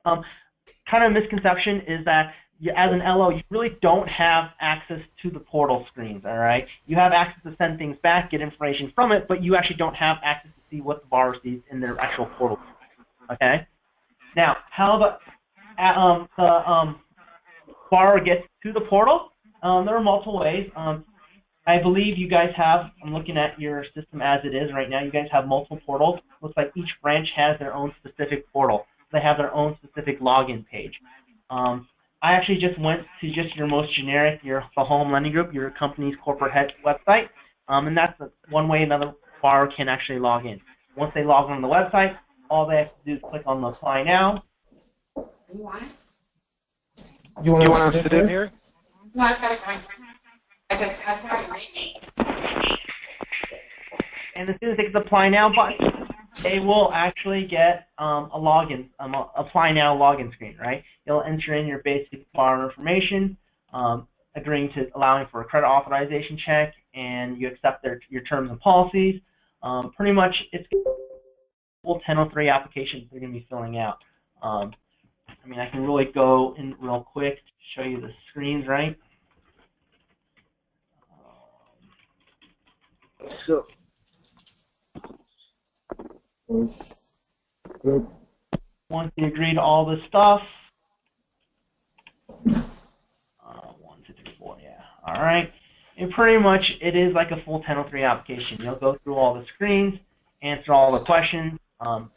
Kind of misconception is that as an LO, you really don't have access to the portal screens, all right? You have access to send things back, get information from it, but you actually don't have access to see what the borrower sees in their actual portal, okay? Now, how the borrower gets to the portal, there are multiple ways. I believe you guys have, I'm looking at your system as it is right now, you guys have multiple portals. Looks like each branch has their own specific portal. They have their own specific login page. I actually just went to just your most generic, the home lending group, your company's corporate head website, and that's one way another borrower can actually log in. Once they log on to the website, all they have to do is click on the Apply Now. You want us to do it here? No, I've got to go. And as soon as they click the Apply Now button, they will actually get a login, Apply Now login screen, right? You'll enter in your basic borrower information, agreeing to allowing for a credit authorization check, and you accept your terms and policies. Pretty much, it's a full 1003 application they're going to be filling out. I mean, I can really go in real quick to show you the screens, right? So. Once you agree to all this stuff, 1, 2, 3, 4, yeah. All right. And pretty much it is like a full 1003 application. You'll go through all the screens, answer all the questions.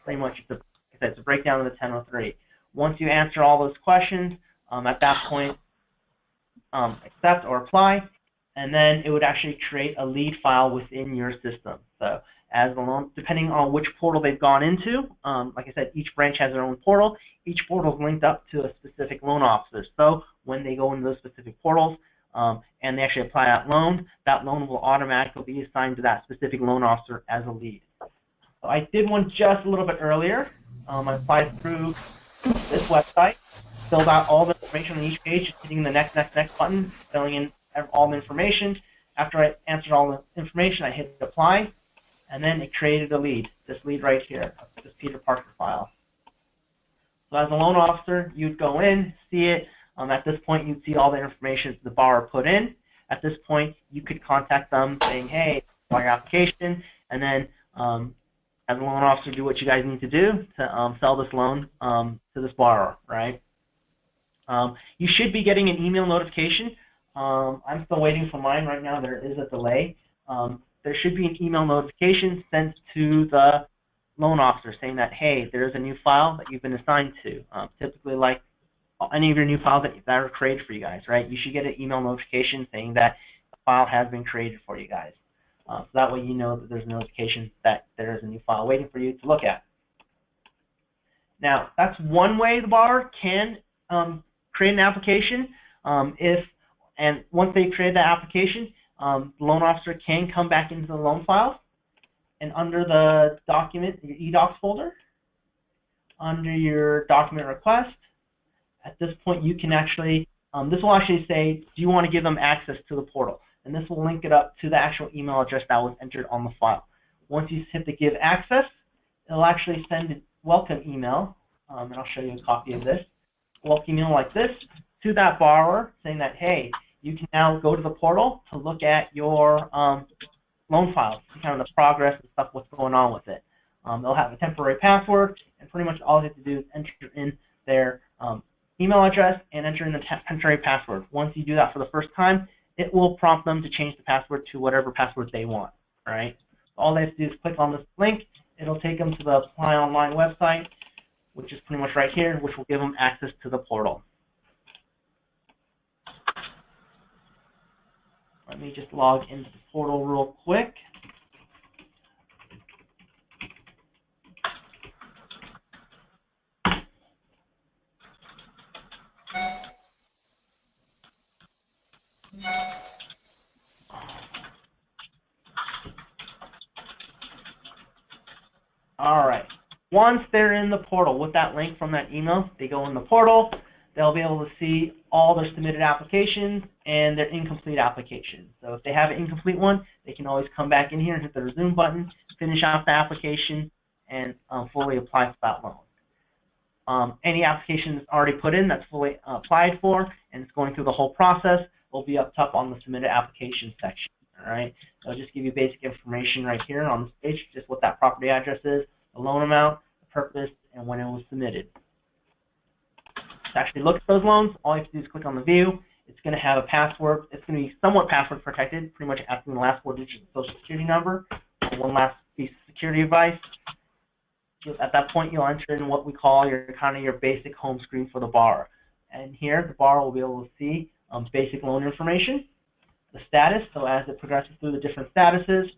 Pretty much it's a breakdown of the 1003. Once you answer all those questions, at that point, accept or apply, and then it would actually create a lead file within your system. So as the loan, depending on which portal they've gone into, like I said, each branch has their own portal. Each portal is linked up to a specific loan officer. So when they go into those specific portals and they actually apply that loan will automatically be assigned to that specific loan officer as a lead. So I did one just a little bit earlier. I applied through this website, filled out all the information on each page, hitting the next button, filling in all the information. After I answered all the information, I hit apply, and then it created a lead, this lead right here, this Peter Parker file. So as a loan officer, you'd go in, see it. At this point, you'd see all the information the borrower put in. At this point, you could contact them saying, hey, file your application, and then as a loan officer, do what you guys need to do to sell this loan to this borrower, right? You should be getting an email notification. I'm still waiting for mine right now. There is a delay. There should be an email notification sent to the loan officer saying that, hey, there's a new file that you've been assigned to. Typically, like any of your new files that are created for you guys, right? You should get an email notification saying that a file has been created for you guys. So that way you know that there's a notification that there is a new file waiting for you to look at. Now, that's one way the borrower can create an application. And once they create that application, the loan officer can come back into the loan file, and under the document, your eDocs folder, under your document request, at this point you can actually, this will actually say, do you want to give them access to the portal? And this will link it up to the actual email address that was entered on the file. Once you hit the give access, it'll actually send a welcome email, and I'll show you a copy of this, welcome email like this, to that borrower saying that, hey, you can now go to the portal to look at your loan files, kind of the progress and stuff, what's going on with it. They'll have a temporary password, and pretty much all they have to do is enter in their email address and enter in the temporary password. Once you do that for the first time, it will prompt them to change the password to whatever password they want, right? All they have to do is click on this link. It'll take them to the Apply Online website, which is pretty much right here, which will give them access to the portal. Let me just log into the portal real quick. All right. Once they're in the portal with that link from that email, they go in the portal. They'll be able to see all their submitted applications and their incomplete applications. So if they have an incomplete one, they can always come back in here and hit the resume button, finish off the application, and fully apply for that loan. Any application that's already put in that's fully applied for and it's going through the whole process will be up top on the submitted application section. All right, so I'll just give you basic information right here on this page, just what that property address is, the loan amount, the purpose, and when it was submitted. To actually look at those loans, all you have to do is click on the view. It's going to have a password. It's going to be somewhat password protected, pretty much asking the last 4 digits of the social security number, one last piece of security advice. At that point, you'll enter in what we call your basic home screen for the borrower. And here, the borrower will be able to see basic loan information, the status. So as it progresses through the different statuses,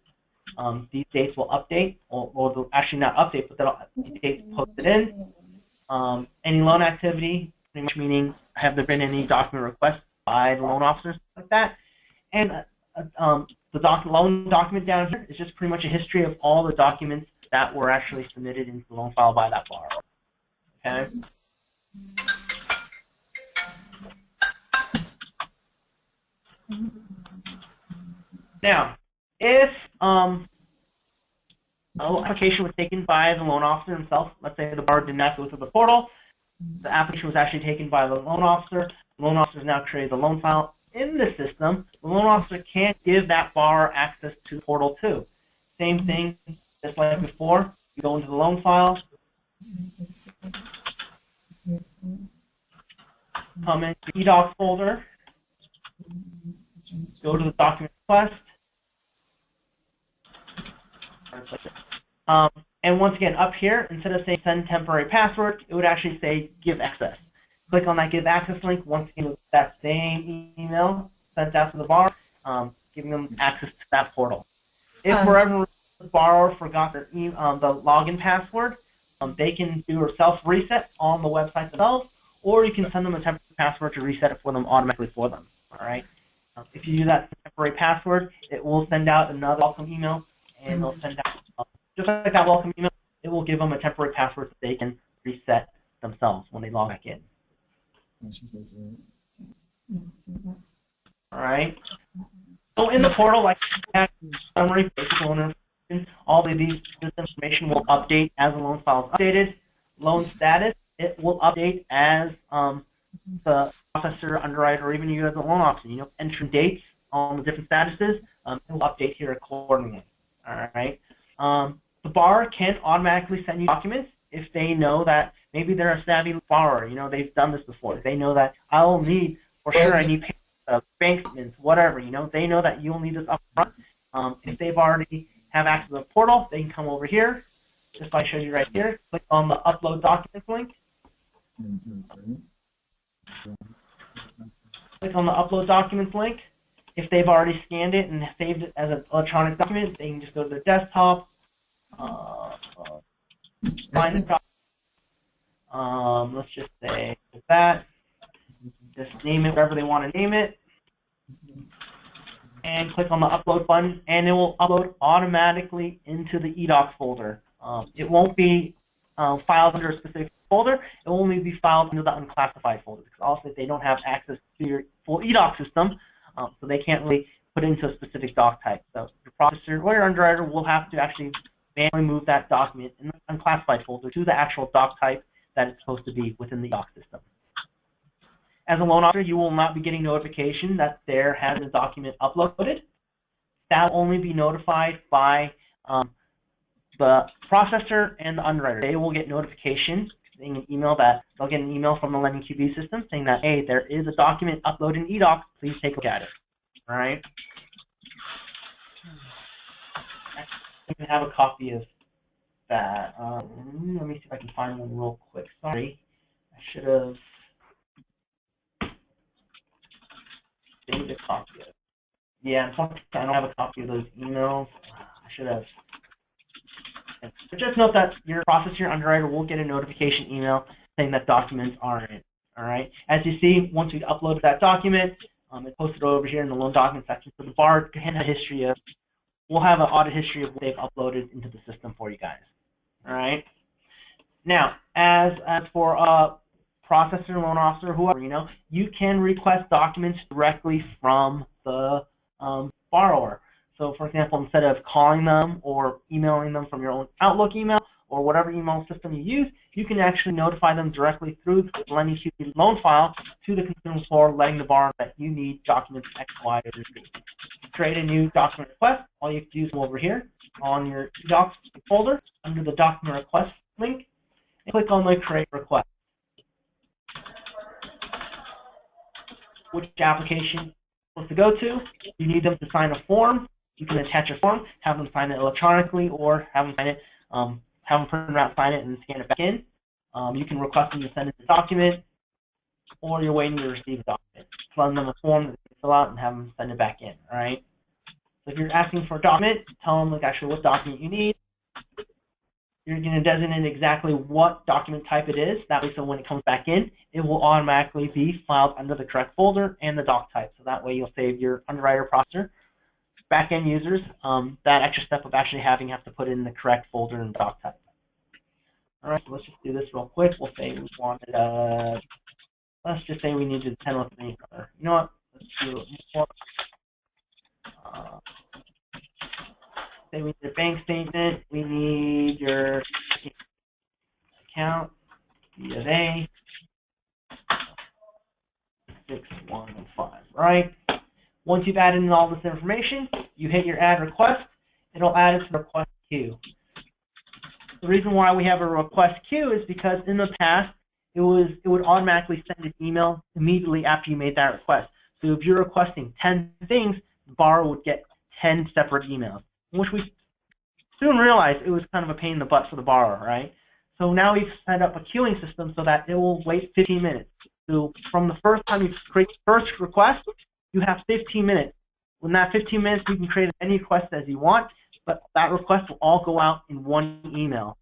these dates will update, or they'll actually not update, but the dates posted in. Any loan activity, pretty much meaning have there been any document requests by the loan officers, like that. And the loan document down here is just pretty much a history of all the documents that were actually submitted into the loan file by that borrower. Okay. Now, if an application was taken by the loan officer himself, let's say the borrower did not go through the portal, the application was actually taken by the loan officer. The loan officer has now created the loan file in the system. The loan officer can't give that borrower access to the portal too. Same thing, just like before. You go into the loan file, come into the eDocs folder, go to the document request, and once again, up here, instead of saying send temporary password, it would actually say give access. Click on that give access link. Once again, that same email sent out to the borrower, giving them access to that portal. If for whatever reason the borrower forgot their the login password, they can do a self-reset on the website themselves, or you can send them a temporary password to reset it for them automatically for them. All right. If you do that temporary password, it will send out another welcome email, and it'll send out just like that welcome email. It will give them a temporary password so they can reset themselves when they log back in. All right. So in the portal, like summary, basic loan information, all of this information will update as the loan file is updated. Loan status, it will update as the processor, underwriter, or even you as a loan officer, enter dates on the different statuses. It will update here accordingly. All right. The borrower can automatically send you documents if they know that maybe they're a savvy borrower. They've done this before. They know that I'll need, for sure, I need bank statements, whatever. They know that you'll need this up front. If they've already have access to the portal, they can come over here, just like I showed you right here. Click on the upload documents link. Click on the upload documents link. If they've already scanned it and saved it as an electronic document, they can just go to their desktop, find the document. Let's just say that. Just name it whatever they want to name it, and click on the upload button, and it will upload automatically into the eDocs folder. It won't be filed under a specific folder. It will only be filed under the unclassified folder, because also they don't have access to your full eDocs system, so they can't really put it into a specific doc type. So your processor or your underwriter will have to actually manually move that document in the unclassified folder to the actual doc type that it's supposed to be within the eDocs system. As a loan officer, you will not be getting notification that there has a document uploaded. That will only be notified by the processor and the underwriter. They will get notification, getting an email that they'll get an email from the Lending QB system saying that, hey, there is a document uploaded in eDocs. Please take a look at it. All right. I can have a copy of that. Let me see if I can find one real quick. Sorry, I should have. A copy of it. Yeah, unfortunately, I don't have a copy of those emails. I should have. But just note that your processor, your underwriter, will get a notification email saying that documents are in. All right. As you see, once we uploaded that document, it's posted over here in the loan document section. So the borrower can have a history of. We'll have an audit history of what they've uploaded into the system for you guys. All right. Now, as for processor, loan officer, whoever, you can request documents directly from the borrower. So, for example, instead of calling them or emailing them from your own Outlook email, or whatever email system you use, you can actually notify them directly through the LendingCube loan file to the consumer portal, letting the borrower that you need documents X, Y, or Z. To create a new document request, all you have to do is come over here on your docs folder under the document request link and click on the create request. Which application you're supposed to go to? You need them to sign a form. You can attach a form, have them sign it electronically, or have them sign it, have them print it out, sign it, and scan it back in. You can request them to send in the document, or you're waiting to receive a document. Send them a form that they fill out and have them send it back in. All right. So if you're asking for a document, tell them like actually what document you need. You're going to designate exactly what document type it is. That way, so when it comes back in, it will automatically be filed under the correct folder and the doc type. So that way, you'll save your underwriter processor, back-end users, that extra step of actually having to put in the correct folder and doc type. All right, so let's just do this real quick. We'll say we wanted let's just say we needed 1003. You know what? Let's do it more. Say we need a bank statement. We need your account, B of A, 6115, right? Once you've added in all this information, you hit your add request. It'll add it to the request queue. The reason why we have a request queue is because in the past, it would automatically send an email immediately after you made that request. So if you're requesting 10 things, the borrower would get 10 separate emails, which we soon realized it was kind of a pain in the butt for the borrower, right? So now we've set up a queuing system so that it will wait 15 minutes. So from the first time you create the first request, you have 15 minutes. In that 15 minutes, you can create any request as you want, but that request will all go out in one email.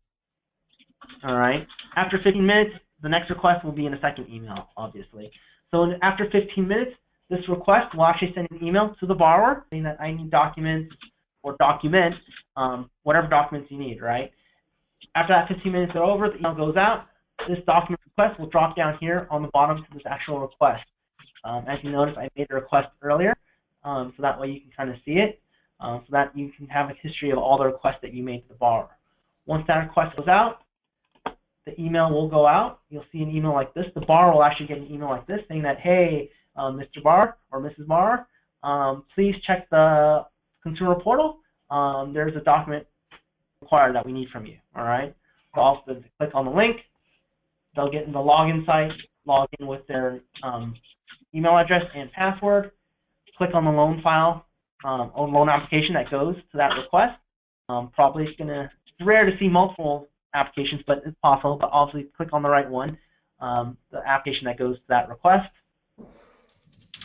All right. After 15 minutes, the next request will be in a second email, obviously. So after 15 minutes, this request will actually send an email to the borrower saying that I need documents or document whatever documents you need, right? After that 15 minutes are over, the email goes out. This document request will drop down here on the bottom to this actual request. As you notice, I made a request earlier, so that way you can kind of see it, so that you can have a history of all the requests that you made to the borrower. Once that request goes out, the email will go out. You'll see an email like this. The borrower will actually get an email like this saying that, hey, Mr. Barr or Mrs. Barr, please check the consumer portal. There's a document required that we need from you. All right. So also click on the link. They'll get in the login site, log in with their email address and password. Click on the loan file or loan application that goes to that request. Probably it's rare to see multiple applications, but it's possible. But obviously, click on the right one, the application that goes to that request.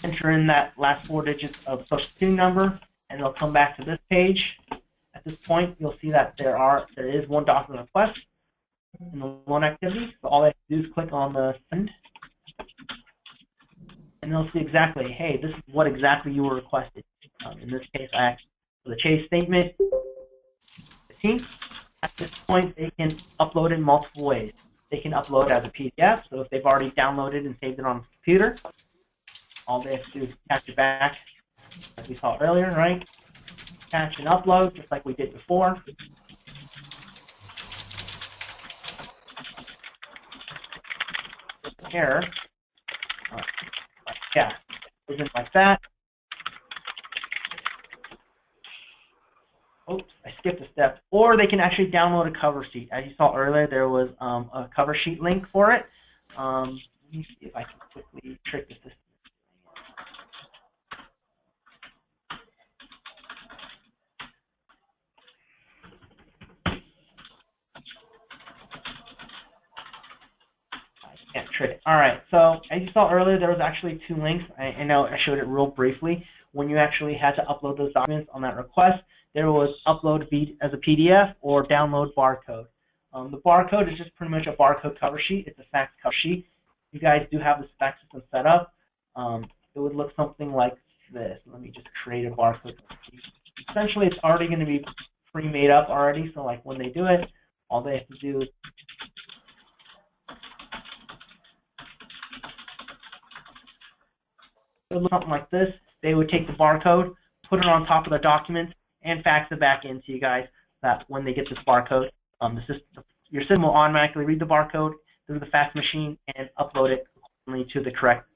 Enter in that last 4 digits of social security number, and it'll come back to this page. At this point, you'll see that there is one document request in the loan activity. So all they have to do is click on the send, and they'll see exactly, hey, this is what exactly you were requested. In this case, I asked for the Chase statement. 15. At this point, they can upload it in multiple ways. They can upload it as a PDF, so if they've already downloaded and saved it on the computer, all they have to do is attach it back, as we saw earlier, right? Attach and upload, just like we did before. Error. Yeah, isn't like that. Oops, I skipped a step. Or they can actually download a cover sheet. As you saw earlier, there was a cover sheet link for it. Let me see if I can quickly trick the system. Can't trick it. All right, so as you saw earlier, there was actually 2 links. I know I showed it real briefly. When you actually had to upload those documents on that request, there was upload as a PDF or download barcode. The barcode is just pretty much a barcode cover sheet. It's a fax cover sheet. You guys do have this fax system set up. It would look something like this. Let me just create a barcode cover sheet. Essentially, it's already going to be pre-made up already, so like when they do it, all they have to do is it would look something like this. They would take the barcode, put it on top of the document, and fax it back in to you guys. That when they get this barcode, the your system will automatically read the barcode through the fax machine and upload it accordingly to the correct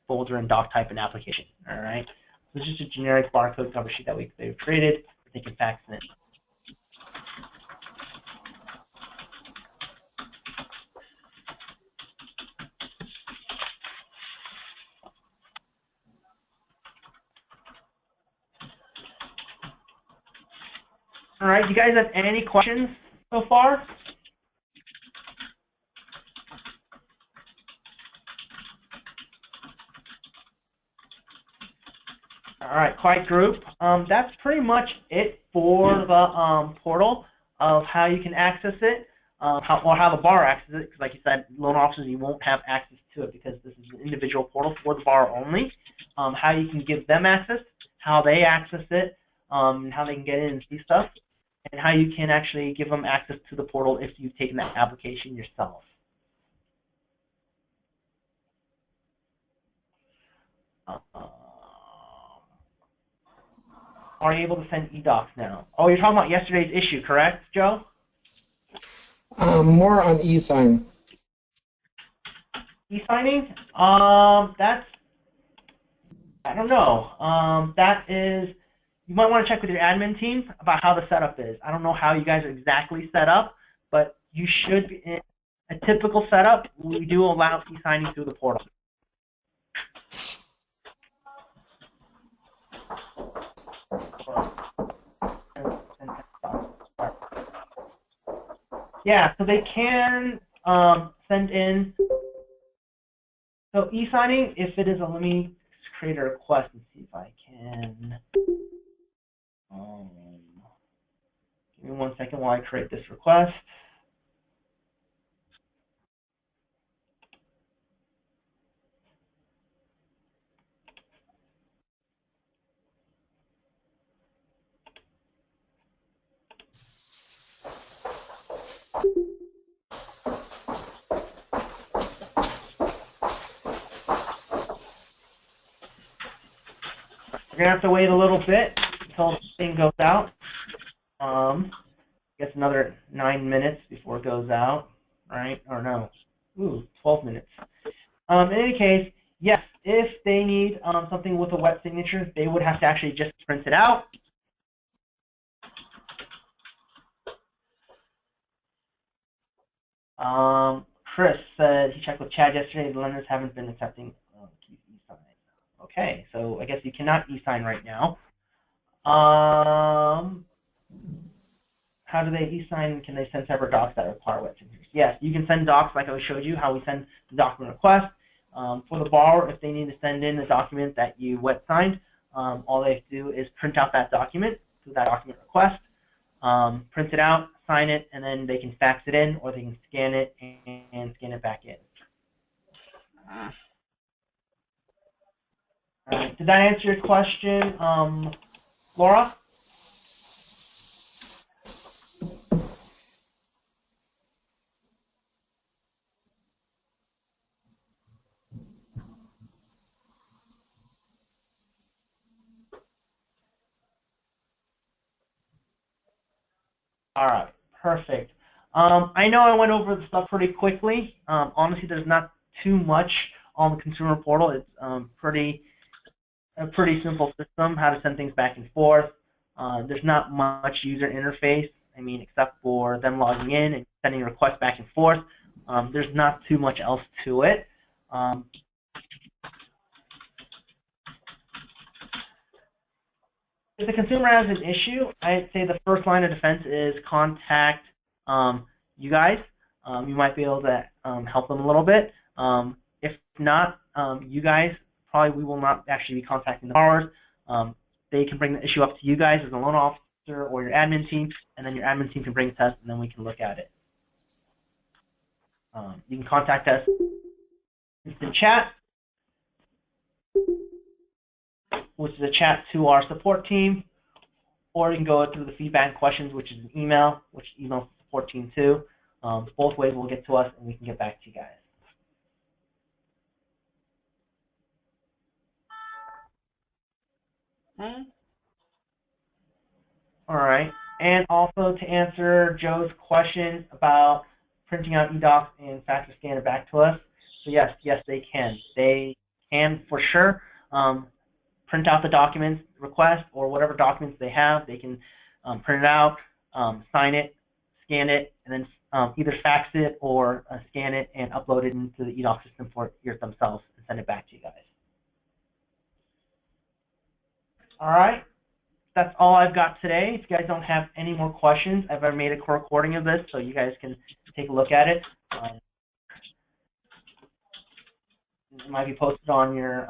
folder and doc type and application. All right. So it's just a generic barcode cover sheet that they've created. They can fax it in. All right, you guys have any questions so far? All right, quiet group. That's pretty much it for the portal of how you can access it, or how the bar accesses it. Because like you said, loan officers, you won't have access to it because this is an individual portal for the bar only. How you can give them access, how they access it, and how they can get in and see stuff, and how you can actually give them access to the portal if you've taken that application yourself. Are you able to send e-docs now? Oh, you're talking about yesterday's issue, correct, Joe? More on e-sign. E-signing? That's, I don't know. That is, you might want to check with your admin team about how the setup is. I don't know how you guys are exactly set up, but you should be in a typical setup. We do allow e-signing through the portal. Yeah, so they can send in. So e-signing, if it is a, let me create a request and see if I can. Give me 1 second while I create this request. We're going to have to wait a little bit until the thing goes out. I guess another 9 minutes before it goes out, right? Or no, 12 minutes. In any case, yes, if they need something with a wet signature, they would have to actually just print it out. Chris said he checked with Chad yesterday. The lenders haven't been accepting e-sign. Okay, so I guess you cannot e-sign right now. How do they e-sign? Can they send separate docs that require wet signatures? Yes, you can send docs like I showed you, how we send the document request. For the borrower, if they need to send in the document that you wet signed, all they have to do is print out that document through that document request, print it out, sign it, and then they can fax it in, or they can scan it and scan it back in. All right. Did that answer your question, Laura? All right, perfect. I know I went over the stuff pretty quickly. Honestly, there's not too much on the consumer portal. It's a pretty simple system, how to send things back and forth. There's not much user interface, I mean, except for them logging in and sending requests back and forth. There's not too much else to it. If the consumer has an issue, I'd say the first line of defense is contact you guys. You might be able to help them a little bit. If not, you guys, probably we will not actually be contacting the borrowers. They can bring the issue up to you guys as a loan officer or your admin team, and then your admin team can bring it to us, and then we can look at it. You can contact us in instant chat, which is a chat to our support team, or you can go through the feedback questions, which is an email, which emails the support team too. Both ways will get to us, and we can get back to you guys. All right, and also to answer Joe's question about printing out eDocs and fax or scan it back to us. So yes, they can. They can for sure print out the documents request or whatever documents they have. They can print it out, sign it, scan it, and then either fax it or scan it and upload it into the eDoc system for themselves and send it back to you guys. All right. That's all I've got today. If you guys don't have any more questions, I've made a recording of this so you guys can take a look at it. It might be posted on your